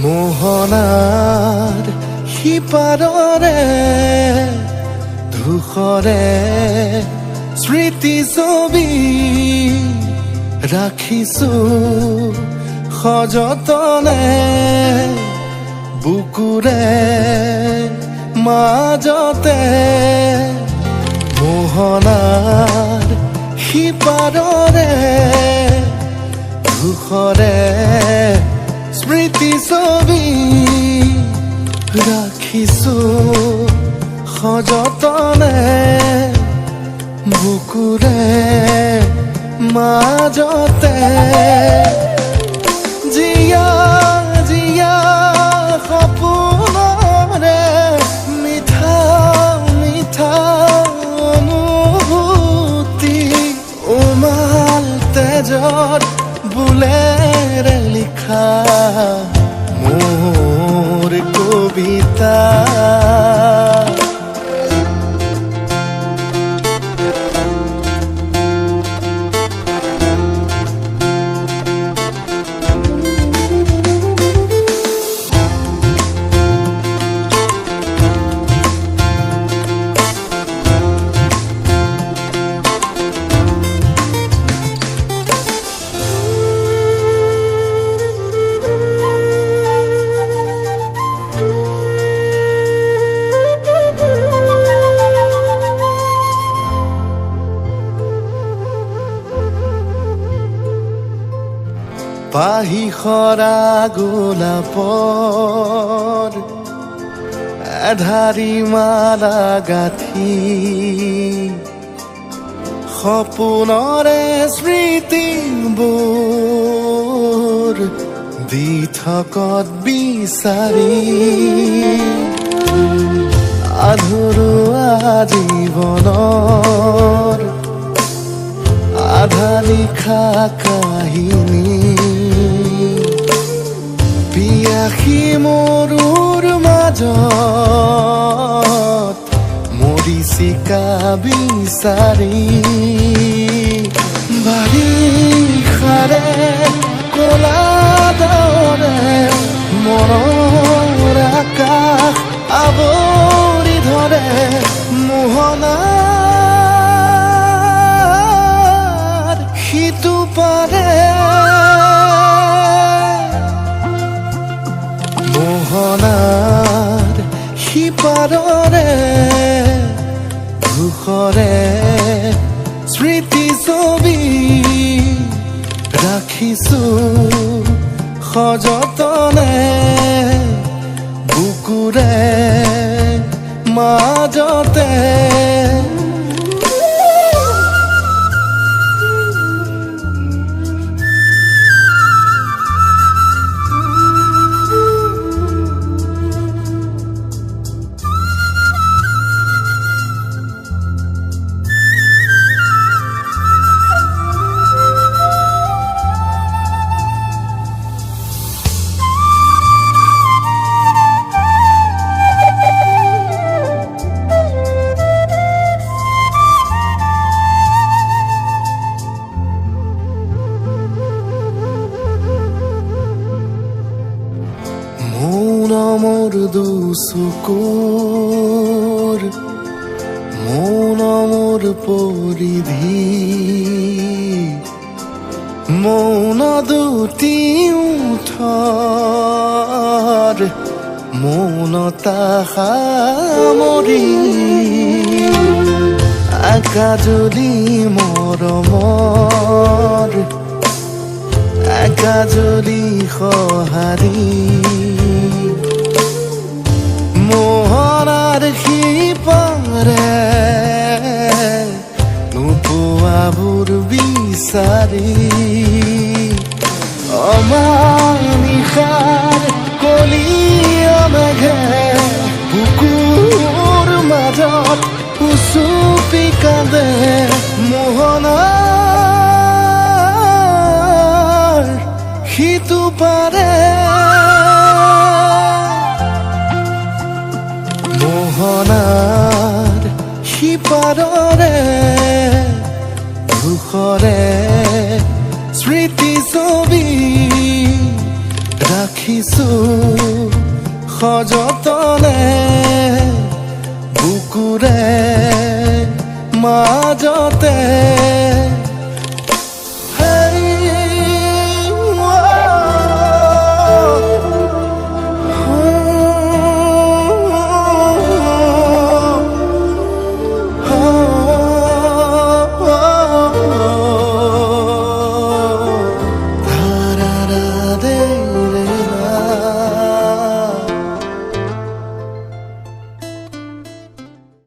মোহনাৰ সিপাৰৰে ধূসৰে স্মৃতি ছবি ৰাখিছো সযতনে বুকুৰে মাজতে মোহনাৰ সিপাৰৰে ধূসৰে স্মৃতি ছবি ৰাখিছো সযতনে বুকুৰে মাজতে জিয়া জিয়া সপোনৰে মিঠা মিঠা অনুভূতি উমাল তেজত বুলেৰে লিখা মোৰ কবিতা পাহি সৰা গোলাপৰ এধাৰি মালা গাঁঠি সপোনৰে স্মৃতিবোৰ দি থকত বিচাৰি আধৰুৱা জীৱনৰ আধা লিখা কাহিনী পিয়াসী মৰুৰ মাজত মৰিচিকা বিচাৰি বাৰিষাৰে কলা ডাৱৰে মনৰ আকাশ আৱৰি ধৰে মোহনাৰ সিটো পাৰে মোহনাৰ সিপাৰৰে ধূসৰে স্মৃতি ছবি ৰাখিছো সযতনে বুকুৰে মাজতে মোৰ দুচকুৰ মৌন মোৰ পৰিধি মৌন দুটি ওঠৰ মৌনতা সামৰি একাজলি মৰমৰ একাজলি সঁহাৰি মোহনাৰ সিপাৰে নোপোৱাবোৰ বিচাৰি অমানিশাৰ কলীয়া মেঘে বুকুৰ মাজত উচুপি কান্দে মোহনাৰ সিটো পাৰে মোহনাৰ সিপাৰৰে ধূসৰে স্মৃতি ছবি ৰাখি ৰাখিছো সযতনে বুকুৰে মাজতে